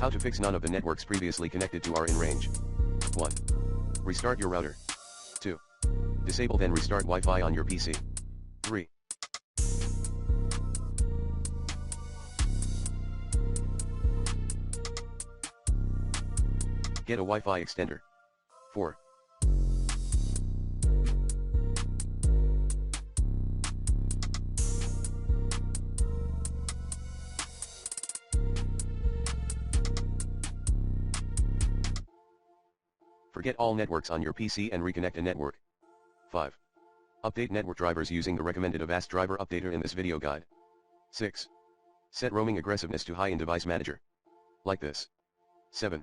How to fix none of the networks previously connected to are in range. 1. Restart your router. 2. Disable then restart Wi-Fi on your PC. 3. Get a Wi-Fi extender. 4. Forget all networks on your PC and reconnect a network. 5. Update network drivers using the recommended Avast driver updater in this video guide. 6. Set roaming aggressiveness to high in device manager. Like this. 7.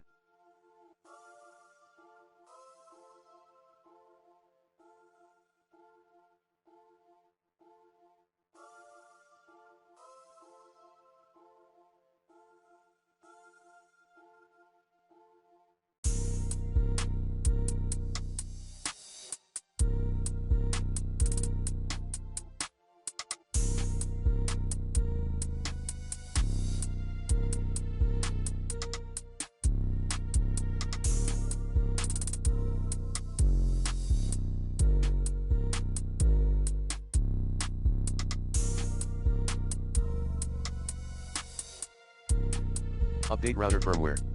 Update router firmware.